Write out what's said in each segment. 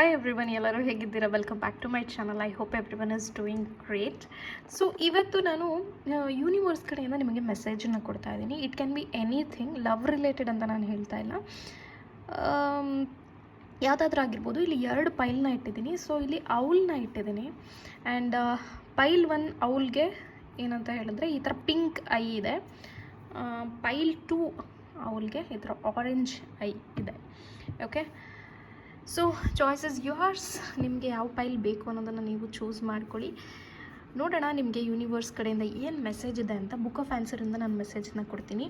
Hi everyone, ಎಲ್ಲರೂ ಹೇಗಿದ್ದೀರಾ? Welcome back to my channel. I hope everyone is doing great. So ಇವತ್ತು ನಾನು universe ಕಡೆಯಿಂದ ನಿಮಗೆ ಮೆಸೇಜನ್ನು ಕೊಡ್ತಾ ಇದ್ದೀನಿ. It can be anything, love related ಅಂತ ನಾನು ಹೇಳ್ತಾ ಇಲ್ಲ, ಯಾವುದಾದ್ರೂ ಆಗಿರ್ಬೋದು. ಇಲ್ಲಿ 2 ಪೈಲ್ನ ಇಟ್ಟಿದ್ದೀನಿ. ಸೊ ಇಲ್ಲಿ ಔಲ್ನ ಇಟ್ಟಿದ್ದೀನಿ. ಆ್ಯಂಡ್ ಪೈಲ್ 1 ಔಲ್ಗೆ ಏನಂತ ಹೇಳಿದ್ರೆ ಈ ಥರ ಪಿಂಕ್ ಐ ಇದೆ. ಪೈಲ್ 2 ಔಲ್ಗೆ ಈ ಥರ ಆರೆಂಜ್ ಐ ಇದೆ. Okay, so choice is yours. ನಿಮಗೆ ಯಾವ ಪೈಲ್ ಬೇಕು ಅನ್ನೋದನ್ನು ನೀವು ಚೂಸ್ ಮಾಡ್ಕೊಳ್ಳಿ. ನೋಡೋಣ ನಿಮಗೆ ಯೂನಿವರ್ಸ್ ಕಡೆಯಿಂದ ಏನು ಮೆಸೇಜ್ ಇದೆ ಅಂತ. ಬುಕ್ ಆಫ್ ಆನ್ಸರಿಂದ ನಾನು ಮೆಸೇಜನ್ನ ಕೊಡ್ತೀನಿ.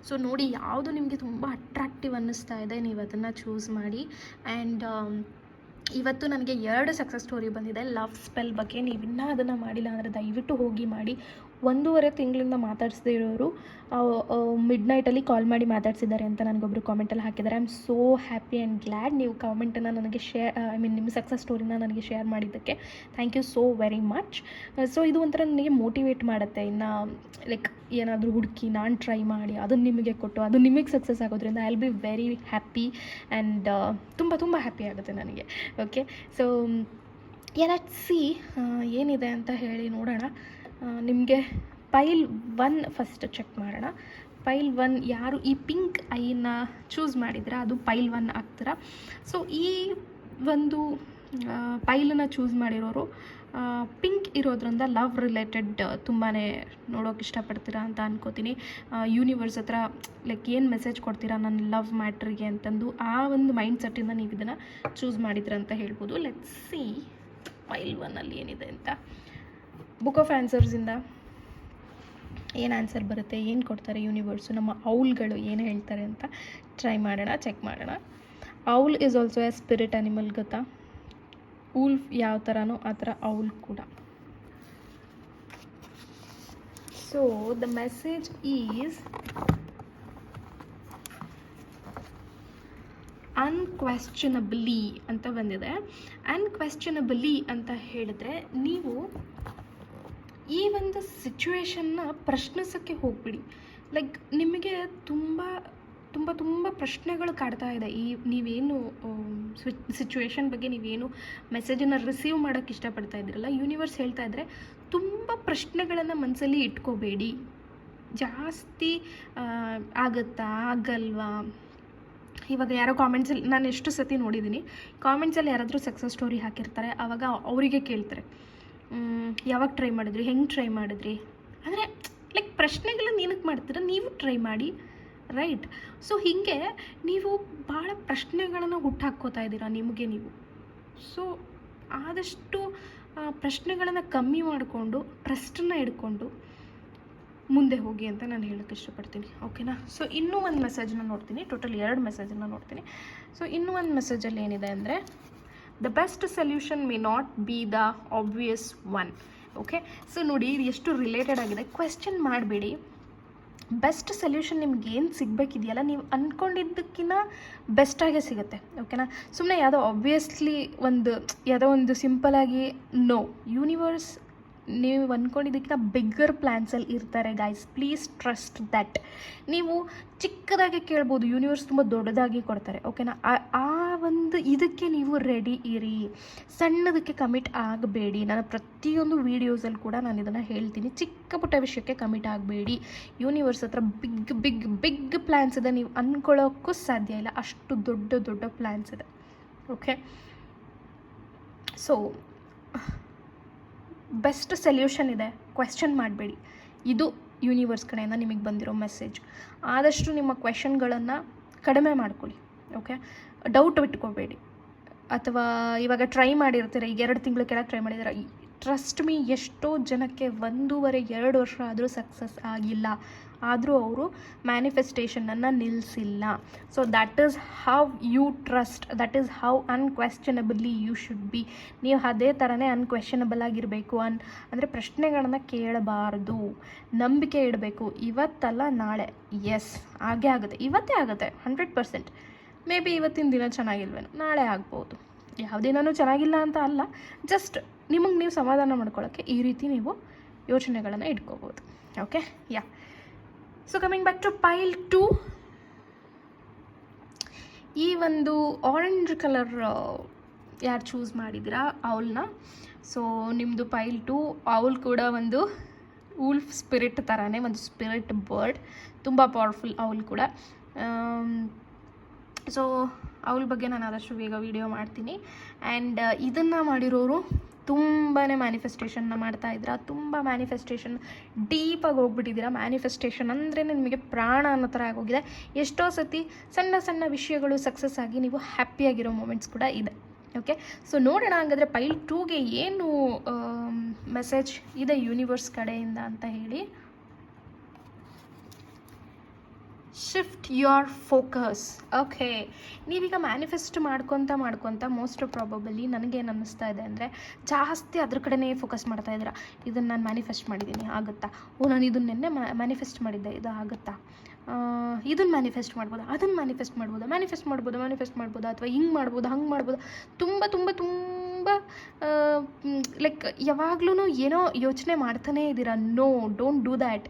ಸೊ ನೋಡಿ, ಯಾವುದು ನಿಮಗೆ ತುಂಬ ಅಟ್ರಾಕ್ಟಿವ್ ಅನ್ನಿಸ್ತಾ ಇದೆ ನೀವು ಅದನ್ನು ಚೂಸ್ ಮಾಡಿ. ಆ್ಯಂಡ್ ಇವತ್ತು ನನಗೆ 2 ಸಕ್ಸಸ್ ಸ್ಟೋರಿ ಬಂದಿದೆ ಲವ್ ಸ್ಪೆಲ್ ಬಗ್ಗೆ. ನೀವು ಇನ್ನೂ ಅದನ್ನು ಮಾಡಿಲ್ಲ ಅಂದರೆ ದಯವಿಟ್ಟು ಹೋಗಿ ಮಾಡಿ. 1.5 ತಿಂಗಳಿಂದ ಮಾತಾಡಿಸದೇ ಇರೋರು ಮಿಡ್ ನೈಟಲ್ಲಿ ಕಾಲ್ ಮಾಡಿ ಮಾತಾಡ್ಸಿದ್ದಾರೆ ಅಂತ ನನಗೊಬ್ಬರು ಕಾಮೆಂಟಲ್ಲಿ ಹಾಕಿದ್ದಾರೆ. I am so happy and glad. ನೀವು ಕಾಮೆಂಟನ್ನು ನನಗೆ ನಿಮ್ಮ ಸಕ್ಸಸ್ ಸ್ಟೋರಿನ ನನಗೆ ಶೇರ್ ಮಾಡಿದ್ದಕ್ಕೆ thank you so very much. So ಇದು ಒಂಥರ ನನಗೆ ಮೋಟಿವೇಟ್ ಮಾಡುತ್ತೆ. ಇನ್ನು ಲೈಕ್ ಏನಾದರೂ ಹುಡುಕಿ ನಾನು ಟ್ರೈ ಮಾಡಿ ಅದನ್ನು ನಿಮಗೆ ಕೊಟ್ಟು ಅದು ನಿಮಗೆ ಸಕ್ಸಸ್ ಆಗೋದ್ರಿಂದ I will be very happy and ತುಂಬ ಹ್ಯಾಪಿ ಆಗುತ್ತೆ ನನಗೆ. ಓಕೆ, ಸೊ ಲೆಟ್ಸ್ ಸಿ ಏನಿದೆ ಅಂತ ಹೇಳಿ ನೋಡೋಣ. ನಿಮಗೆ ಪೈಲ್ 1 ಫಸ್ಟ್ ಚೆಕ್ ಮಾಡೋಣ. ಪೈಲ್ 1 ಯಾರು ಈ ಪಿಂಕ್ ಐನ ಚೂಸ್ ಮಾಡಿದ್ರೆ ಅದು ಪೈಲ್ 1 ಆಗ್ತೀರಾ. ಸೊ ಈ ಒಂದು ಪೈಲನ್ನು ಚೂಸ್ ಮಾಡಿರೋರು ಪಿಂಕ್ ಇರೋದ್ರಿಂದ ಲವ್ ರಿಲೇಟೆಡ್ ತುಂಬಾ ನೋಡೋಕೆ ಇಷ್ಟಪಡ್ತೀರಾ ಅಂತ ಅನ್ಕೋತೀನಿ. ಯೂನಿವರ್ಸ್ ಹತ್ರ ಲೈಕ್ ಏನು ಮೆಸೇಜ್ ಕೊಡ್ತೀರಾ ನನ್ನ ಲವ್ ಮ್ಯಾಟ್ರಿಗೆ ಅಂತಂದು ಆ ಒಂದು ಮೈಂಡ್ ಸೆಟ್ಟಿಂದ ನೀವು ಇದನ್ನು ಚೂಸ್ ಮಾಡಿದ್ರ ಅಂತ ಹೇಳ್ಬೋದು. ಲೆಟ್ಸ್ ಸಿ ಪೈಲ್ 1 ಏನಿದೆ ಅಂತ. ಬುಕ್ ಆಫ್ ಆನ್ಸರ್ಸಿಂದ ಏನು ಆನ್ಸರ್ ಬರುತ್ತೆ, ಏನು ಕೊಡ್ತಾರೆ ಯೂನಿವರ್ಸು, ನಮ್ಮ ಔಲ್ಗಳು ಏನು ಹೇಳ್ತಾರೆ ಅಂತ ಟ್ರೈ ಮಾಡೋಣ, ಚೆಕ್ ಮಾಡೋಣ. Owl is also A spirit animal, ಗೊತ್ತಾ? ಊಲ್ಫ್ ಯಾವ ಥರನೋ ಆ ಥರ ಔಲ್ ಕೂಡ. ಸೊ ದ ಮೆಸೇಜ್ ಈಸ್ ಅನ್ಕ್ವೆಶ್ಚನಬಲಿ ಅಂತ ಬಂದಿದೆ. ಅನ್ಕ್ವೆಶ್ಚನಬಲಿ ಅಂತ ಹೇಳಿದ್ರೆ ನೀವು ಈ ಒಂದು ಸಿಚುವೇಶನ್ನ ಪ್ರಶ್ನಿಸೋಕ್ಕೆ ಹೋಗ್ಬಿಡಿ. ಲೈಕ್ ನಿಮಗೆ ತುಂಬ ಪ್ರಶ್ನೆಗಳು ಕಾಡ್ತಾ ಇದೆ. ನೀವೇನು ಸಿಚುವೇಶನ್ ಬಗ್ಗೆ ನೀವೇನು ಮೆಸೇಜನ್ನು ರಿಸೀವ್ ಮಾಡೋಕ್ಕೆ ಇಷ್ಟಪಡ್ತಾ ಇದ್ದೀರಲ್ಲ, ಯೂನಿವರ್ಸ್ ಹೇಳ್ತಾ ಇದ್ದರೆ ತುಂಬ ಪ್ರಶ್ನೆಗಳನ್ನು ಮನಸ್ಸಲ್ಲಿ ಇಟ್ಕೋಬೇಡಿ. ಜಾಸ್ತಿ ಆಗುತ್ತಾ ಆಗಲ್ವಾ? ಇವಾಗ ಯಾರೋ ಕಾಮೆಂಟ್ಸಲ್ಲಿ ನಾನು ಎಷ್ಟು ಸತಿ ನೋಡಿದ್ದೀನಿ, ಕಾಮೆಂಟ್ಸಲ್ಲಿ ಯಾರಾದರೂ ಸಕ್ಸಸ್ ಸ್ಟೋರಿ ಹಾಕಿರ್ತಾರೆ. ಆವಾಗ ಅವರಿಗೆ ಕೇಳ್ತಾರೆ ಯಾವಾಗ ಟ್ರೈ ಮಾಡಿದ್ರಿ, ಹೆಂಗೆ ಟ್ರೈ ಮಾಡಿದ್ರಿ, ಅಂದರೆ ಲೈಕ್ ಪ್ರಶ್ನೆಗಳನ್ನ ಏನಕ್ಕೆ ಮಾಡ್ತೀರ, ನೀವು ಟ್ರೈ ಮಾಡಿ, ರೈಟ್? ಸೊ ಹೀಗೆ ನೀವು ಭಾಳ ಪ್ರಶ್ನೆಗಳನ್ನು ಹುಟ್ಟಾಕ್ಕೋತಾ ಇದ್ದೀರಾ ನಿಮಗೆ ನೀವು. ಸೊ ಆದಷ್ಟು ಪ್ರಶ್ನೆಗಳನ್ನು ಕಮ್ಮಿ ಮಾಡಿಕೊಂಡು ಟ್ರಸ್ಟನ್ನು ಇಟ್ಕೊಂಡು ಮುಂದೆ ಹೋಗಿ ಅಂತ ನಾನು ಹೇಳೋಕ್ಕೆ ಇಷ್ಟಪಡ್ತೀನಿ. ಓಕೆನಾ? ಸೊ ಇನ್ನೂ ಒಂದು ಮೆಸೇಜನ್ನ ನೋಡ್ತೀನಿ. ಟೋಟಲ್ 2 ಮೆಸೇಜನ್ನು ನೋಡ್ತೀನಿ. ಸೊ ಇನ್ನೂ ಒಂದು ಮೆಸೇಜಲ್ಲಿ ಏನಿದೆ ಅಂದರೆ the best solution may not be the obvious one. Okay, so ನೋಡಿ ಇದು ಎಷ್ಟು ರಿಲೇಟೆಡ್ ಆಗಿದೆ. ಕ್ವೆಶ್ಚನ್ ಮಾಡಬೇಡಿ. ಬೆಸ್ಟ್ ಸೊಲ್ಯೂಷನ್ ನಿಮ್ಗೆ ಏನು ಸಿಗಬೇಕಿದೆಯಲ್ಲ, ನೀವು ಅಂದ್ಕೊಂಡಿದ್ದಕ್ಕಿಂತ ಬೆಸ್ಟಾಗೇ ಸಿಗುತ್ತೆ. ಓಕೆನಾ? ಸುಮ್ಮನೆ ಯಾವುದೋ ಒಂದು ಸಿಂಪಲಾಗಿ ನೋ, ಯೂನಿವರ್ಸ್ ನೀವು ಅಂದ್ಕೊಂಡಿದ್ದಕ್ಕಿಂತ ಬಿಗ್ಗರ್ ಪ್ಲ್ಯಾನ್ಸಲ್ಲಿ ಇರ್ತಾರೆ ಗೈಸ್. Please trust that. ನೀವು ಚಿಕ್ಕದಾಗಿ ಕೇಳ್ಬೋದು, ಯೂನಿವರ್ಸ್ ತುಂಬ ದೊಡ್ಡದಾಗಿ ಕೊಡ್ತಾರೆ. ಓಕೆನಾ? ಆ ಒಂದು ಇದಕ್ಕೆ ನೀವು ರೆಡಿ ಇರಿ. ಸಣ್ಣದಕ್ಕೆ ಕಮಿಟ್ ಆಗಬೇಡಿ. ನಾನು ಪ್ರತಿಯೊಂದು ವೀಡಿಯೋಸಲ್ಲಿ ಕೂಡ ನಾನು ಇದನ್ನು ಹೇಳ್ತೀನಿ, ಚಿಕ್ಕ ಪುಟ್ಟ ವಿಷಯಕ್ಕೆ ಕಮಿಟ್ ಆಗಬೇಡಿ. ಯೂನಿವರ್ಸ್ ಹತ್ರ ಬಿಗ್ ಪ್ಲ್ಯಾನ್ಸ್ ಇದೆ. ನೀವು ಅಂದ್ಕೊಳ್ಳೋಕ್ಕೂ ಸಾಧ್ಯ ಇಲ್ಲ, ಅಷ್ಟು ದೊಡ್ಡ ಪ್ಲ್ಯಾನ್ಸ್ ಇದೆ. ಓಕೆ, ಸೊ ಬೆಸ್ಟ್ ಸೊಲ್ಯೂಷನ್ ಇದೆ, ಕ್ವೆಶ್ಚನ್ ಮಾಡಬೇಡಿ. ಇದು ಯೂನಿವರ್ಸ್ ಕಡೆಯಿಂದ ನಿಮಗೆ ಬಂದಿರೋ ಮೆಸೇಜ್. ಆದಷ್ಟು ನಿಮ್ಮ ಕ್ವೆಶ್ಚನ್ಗಳನ್ನು ಕಡಿಮೆ ಮಾಡ್ಕೊಳ್ಳಿ. ಓಕೆ, ಡೌಟ್ ಬಿಟ್ಕೋಬೇಡಿ. ಅಥವಾ ಇವಾಗ ಟ್ರೈ ಮಾಡಿರ್ತೀರ, ಈಗ 2 ತಿಂಗಳ ಕೆಳಗೆ ಟ್ರೈ ಮಾಡಿದ್ದೀರ, ಟ್ರಸ್ಟ್ ಮೀ, ಎಷ್ಟೋ ಜನಕ್ಕೆ 1.5-2 ವರ್ಷ ಆದರೂ ಸಕ್ಸಸ್ ಆಗಿಲ್ಲ, ಆದರೂ ಅವರು ಮ್ಯಾನಿಫೆಸ್ಟೇಷನನ್ನು ನಿಲ್ಲಿಸಿಲ್ಲ. So that is how you trust, that is how unquestionably you should be. ನೀವು ಅದೇ ಥರನೇ ಅನ್ಕ್ವೆಶ್ಚನಬಲ್ ಆಗಿರಬೇಕು. ಅಂದರೆ ಪ್ರಶ್ನೆಗಳನ್ನು ಕೇಳಬಾರ್ದು, ನಂಬಿಕೆ ಇಡಬೇಕು. ಇವತ್ತಲ್ಲ ನಾಳೆ, ಎಸ್ ಆಗೇ ಆಗುತ್ತೆ, ಇವತ್ತೇ ಆಗುತ್ತೆ 100%. ಮೇ ಬಿ ಇವತ್ತಿನ ದಿನ ಚೆನ್ನಾಗಿಲ್ವೇನೋ, ನಾಳೆ ಆಗ್ಬೋದು. ಯಾವ ದಿನವೂ ಚೆನ್ನಾಗಿಲ್ಲ ಅಂತ ಅಲ್ಲ, ಜಸ್ಟ್ ನಿಮಗೆ ನೀವು ಸಮಾಧಾನ ಮಾಡ್ಕೊಳ್ಳೋಕ್ಕೆ ಈ ರೀತಿ ನೀವು ಯೋಚನೆಗಳನ್ನು ಇಟ್ಕೋಬೋದು. Okay, yeah. So coming back to pile 2, ಈ ಒಂದು ಆರೆಂಜ್ ಕಲರ್ ಯಾರು ಚೂಸ್ ಮಾಡಿದ್ದೀರಾ ಔಲ್ನ. ಸೊ ನಿಮ್ಮದು ಪೈಲ್ 2 ಔಲ್ ಕೂಡ ಒಂದು ವೂಲ್ಫ್ ಸ್ಪಿರಿಟ್ ಥರನೇ, ಒಂದು ಸ್ಪಿರಿಟ್ ಬರ್ಡ್, ತುಂಬ ಪವರ್ಫುಲ್ ಔಲ್ ಕೂಡ. ಸೊ ಔಲ್ ಬಗ್ಗೆ ನಾನು ಆದಷ್ಟು ಬೇಗ ವಿಡಿಯೋ ಮಾಡ್ತೀನಿ. ಆ್ಯಂಡ್ ಇದನ್ನು ಮಾಡಿರೋರು ತುಂಬಾ ಮ್ಯಾನಿಫೆಸ್ಟೇಷನ್ನ ಮಾಡ್ತಾಯಿದ್ದೀರಾ, ತುಂಬ ಮ್ಯಾನಿಫೆಸ್ಟೇಷನ್ ಡೀಪಾಗಿ ಹೋಗ್ಬಿಟ್ಟಿದ್ದೀರಾ. ಮ್ಯಾನಿಫೆಸ್ಟೇಷನ್ ಅಂದ್ರೇ ನಿಮಗೆ ಪ್ರಾಣ ಅನ್ನೋ ಥರ ಆಗೋಗಿದೆ. ಎಷ್ಟೋ ಸತಿ ಸಣ್ಣ ಸಣ್ಣ ವಿಷಯಗಳು ಸಕ್ಸಸ್ ಆಗಿ ನೀವು ಹ್ಯಾಪಿಯಾಗಿರೋ ಮೂಮೆಂಟ್ಸ್ ಕೂಡ ಇದೆ. ಓಕೆ, ಸೊ ನೋಡೋಣ ಹಾಗಾದರೆ ಪೈಲ್ 2ಗೆ ಏನು ಮೆಸೇಜ್ ಇದೆ ಯೂನಿವರ್ಸ್ ಕಡೆಯಿಂದ ಅಂತ ಹೇಳಿ. Shift your focus. ಓಕೆ, ನೀವೀಗ ಮ್ಯಾನಿಫೆಸ್ಟ್ ಮಾಡ್ಕೊತ ಮೋಸ್ಟ್ ಪ್ರಾಬಬಲಿ ನನಗೇನು ಅನ್ನಿಸ್ತಾ ಇದೆ ಅಂದರೆ ಜಾಸ್ತಿ ಅದ್ರ ಕಡೆನೇ ಫೋಕಸ್ ಮಾಡ್ತಾ ಇದ್ದೀರಾ. ಇದನ್ನು ನಾನು ಮ್ಯಾನಿಫೆಸ್ಟ್ ಮಾಡಿದ್ದೀನಿ, ಆಗುತ್ತಾ? ನಾನು ಇದನ್ನ ನೆನ್ನೆ ಮ್ಯಾನಿಫೆಸ್ಟ್ ಮಾಡಿದ್ದೆ, ಇದು ಆಗುತ್ತಾ? ಇದನ್ನು ಮ್ಯಾನಿಫೆಸ್ಟ್ ಮಾಡ್ಬೋದಾ, ಅದನ್ನು ಮ್ಯಾನಿಫೆಸ್ಟ್ ಮಾಡ್ಬೋದಾ, ಅಥವಾ ಹಿಂಗೆ ಮಾಡ್ಬೋದಾ, ಹಂಗೆ ಮಾಡ್ಬೋದಾ? ತುಂಬ ಲೈಕ್ ಯಾವಾಗ್ಲೂ ಏನೋ ಯೋಚನೆ ಮಾಡ್ತಾನೇ ಇದ್ದೀರಾ. No, don't do that.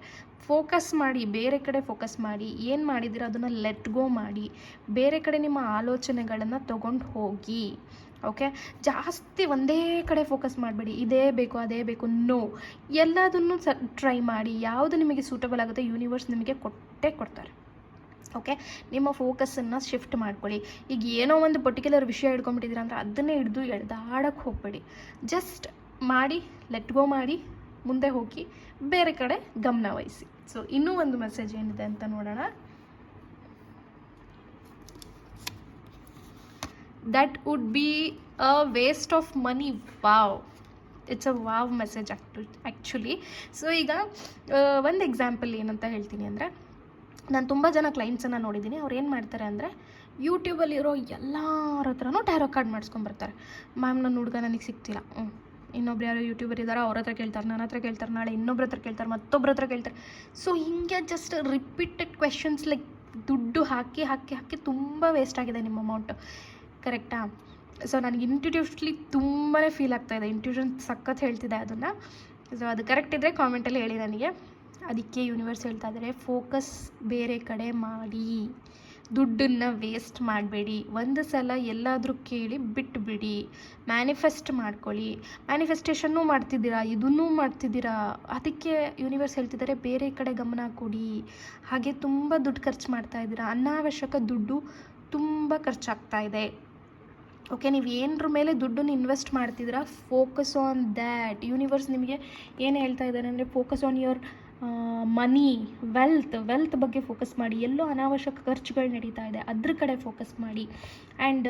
Focus ಮಾಡಿ, ಬೇರೆ ಕಡೆ ಫೋಕಸ್ ಮಾಡಿ. ಏನು ಮಾಡಿದ್ದೀರ ಅದನ್ನು ಲೆಟ್ ಗೋ ಮಾಡಿ, ಬೇರೆ ಕಡೆ ನಿಮ್ಮ ಆಲೋಚನೆಗಳನ್ನು ತೊಗೊಂಡು ಹೋಗಿ. ಓಕೆ, ಜಾಸ್ತಿ ಒಂದೇ ಕಡೆ ಫೋಕಸ್ ಮಾಡಬೇಡಿ, ಇದೇ ಬೇಕು ಅದೇ ಬೇಕು. ನೋ, ಎಲ್ಲದನ್ನು ಟ್ರೈ ಮಾಡಿ. ಯಾವುದು ನಿಮಗೆ ಸೂಟಬಲ್ ಆಗುತ್ತೆ ಯೂನಿವರ್ಸ್ ನಿಮಗೆ ಕೊಟ್ಟೇ ಕೊಡ್ತಾರೆ. ಓಕೆ, ನಿಮ್ಮ ಫೋಕಸನ್ನು ಶಿಫ್ಟ್ ಮಾಡ್ಕೊಳ್ಳಿ. ಈಗ ಏನೋ ಒಂದು ಪರ್ಟಿಕ್ಯುಲರ್ ವಿಷಯ ಹಿಡ್ಕೊಂಡ್ಬಿಟ್ಟಿದ್ದೀರ ಅಂದರೆ ಅದನ್ನೇ ಹಿಡಿದು ಎಳ್ದಾಡಕ್ಕೆ ಹೋಗಬೇಡಿ. ಜಸ್ಟ್ ಮಾಡಿ, ಲೆಟ್ ಗೋ ಮಾಡಿ, ಮುಂದೆ ಹೋಗಿ, ಬೇರೆ ಕಡೆ ಗಮನ ವಹಿಸಿ. ಸೊ ಇನ್ನೂ ಒಂದು ಮೆಸೇಜ್ ಏನಿದೆ ಅಂತ ನೋಡೋಣ. That would be a waste of money. Wow, it's a wow message actually. So ಈಗ ಒಂದು ಎಕ್ಸಾಂಪಲ್ ಏನಂತ ಹೇಳ್ತೀನಿ ಅಂದರೆ, ನಾನು ತುಂಬ ಜನ ಕ್ಲೈಂಟ್ಸನ್ನು ನೋಡಿದ್ದೀನಿ. ಅವ್ರು ಏನು ಮಾಡ್ತಾರೆ ಅಂದರೆ ಯೂಟ್ಯೂಬಲ್ಲಿರೋ ಎಲ್ಲರ ಹತ್ರನೂ ಟ್ಯಾರೋ ಕಾರ್ಡ್ ಮಾಡಿಸ್ಕೊಂಬರ್ತಾರೆ. ಮ್ಯಾಮ್ ನನ್ನ ಹುಡುಗ ನನಗೆ ಸಿಗ್ತಿಲ್ಲ. ಇನ್ನೊಬ್ರು ಯಾರೋ ಯೂಟ್ಯೂಬರ್ ಇದ್ದಾರೆ, ಅವ್ರ ಹತ್ರ ಕೇಳ್ತಾರೆ, ನನ್ನ ಹತ್ರ ಕೇಳ್ತಾರೆ, ನಾಳೆ ಇನ್ನೊಬ್ರ ಹತ್ರ ಕೇಳ್ತಾರೆ, ಮತ್ತೊಬ್ಬರ ಹತ್ರ ಕೇಳ್ತಾರೆ. ಸೊ ಹಿಂಗೆ ಜಸ್ಟ್ ರಿಪೀಟೆಡ್ ಕ್ವೆಶನ್ಸ್, ಲೈಕ್ ದುಡ್ಡು ಹಾಕಿ ಹಾಕಿ ಹಾಕಿ ತುಂಬ ವೇಸ್ಟ್ ಆಗಿದೆ ನಿಮ್ಮ ಅಮೌಂಟು. ಕರೆಕ್ಟಾ? ಸೊ ನನಗೆ ಇಂಟ್ಯೂಟಿವ್ಲಿ ತುಂಬಾ ಫೀಲ್ ಆಗ್ತಾಯಿದೆ. ಇಂಟ್ಯೂಷನ್ ಸಖತ್ ಹೇಳ್ತಿದೆ ಅದನ್ನು. ಸೊ ಅದು ಕರೆಕ್ಟ್ ಇದ್ದರೆ ಕಾಮೆಂಟಲ್ಲಿ ಹೇಳಿ ನನಗೆ. ಅದಕ್ಕೆ ಯೂನಿವರ್ಸ್ ಹೇಳ್ತಾ ಇದ್ದಾರೆ, ಫೋಕಸ್ ಬೇರೆ ಕಡೆ ಮಾಡಿ, ದುಡ್ಡನ್ನು ವೇಸ್ಟ್ ಮಾಡಬೇಡಿ. ಒಂದು ಸಲ ಎಲ್ಲಾದರೂ ಕೇಳಿ ಬಿಟ್ಟುಬಿಡಿ. ಮ್ಯಾನಿಫೆಸ್ಟ್ ಮಾಡ್ಕೊಳ್ಳಿ. ಮ್ಯಾನಿಫೆಸ್ಟೇಷನ್ನೂ ಮಾಡ್ತಿದ್ದೀರಾ, ಇದನ್ನೂ ಮಾಡ್ತಿದ್ದೀರಾ. ಅದಕ್ಕೆ ಯೂನಿವರ್ಸ್ ಹೇಳ್ತಿದ್ದಾರೆ ಬೇರೆ ಕಡೆ ಗಮನ ಕೊಡಿ. ಹಾಗೆ ತುಂಬ ದುಡ್ಡು ಖರ್ಚು ಮಾಡ್ತಾಯಿದ್ದೀರಾ, ಅನಾವಶ್ಯಕ ದುಡ್ಡು ತುಂಬ ಖರ್ಚಾಗ್ತಾ ಇದೆ. ಓಕೆ, ನೀವು ಏನರ ಮೇಲೆ ದುಡ್ಡನ್ನು ಇನ್ವೆಸ್ಟ್ ಮಾಡ್ತಿದ್ದೀರಾ, ಫೋಕಸ್ ಆನ್ ದ್ಯಾಟ್. ಯೂನಿವರ್ಸ್ ನಿಮಗೆ ಏನು ಹೇಳ್ತಾ ಇದ್ದಾರೆ ಅಂದರೆ, focus on your money, wealth ಬಗ್ಗೆ ಫೋಕಸ್ ಮಾಡಿ. ಎಲ್ಲೋ ಅನಾವಶ್ಯಕ ಖರ್ಚುಗಳು ನಡೀತಾ ಇದೆ, ಅದ್ರ ಕಡೆ ಫೋಕಸ್ ಮಾಡಿ. ಆ್ಯಂಡ್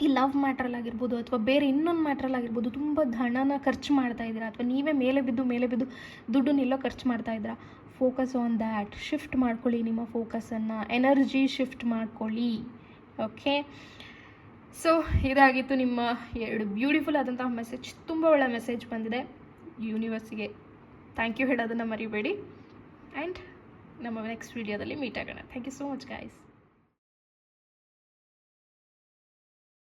ಈ ಲವ್ ಮ್ಯಾಟ್ರಲ್ಲಾಗಿರ್ಬೋದು ಅಥವಾ ಬೇರೆ ಇನ್ನೊಂದು ಮ್ಯಾಟ್ರಲ್ಲಾಗಿರ್ಬೋದು, ತುಂಬ ಹಣನ ಖರ್ಚು ಮಾಡ್ತಾ ಇದ್ದೀರಾ, ಅಥವಾ ನೀವೇ ಮೇಲೆ ಬಿದ್ದು ದುಡ್ಡನ್ನೆಲ್ಲೋ ಖರ್ಚು ಮಾಡ್ತಾ ಇದ್ದೀರಾ. Focus on that. ಶಿಫ್ಟ್ ಮಾಡ್ಕೊಳ್ಳಿ ನಿಮ್ಮ ಫೋಕಸನ್ನು, ಎನರ್ಜಿ ಶಿಫ್ಟ್ ಮಾಡ್ಕೊಳ್ಳಿ. ಓಕೆ, ಸೊ ಇದಾಗಿತ್ತು ನಿಮ್ಮ 2 ಬ್ಯೂಟಿಫುಲ್ ಆದಂತಹ ಮೆಸೇಜ್. ತುಂಬ ಒಳ್ಳೆ ಮೆಸೇಜ್ ಬಂದಿದೆ. ಯೂನಿವರ್ಸಿಗೆ ಥ್ಯಾಂಕ್ ಯು ಹೇಳೋದನ್ನು ಮರಿಬೇಡಿ. ಆ್ಯಂಡ್ ನಮ್ಮ ನೆಕ್ಸ್ಟ್ ವೀಡಿಯೋದಲ್ಲಿ ಮೀಟ್ ಆಗೋಣ. Thank you so much guys.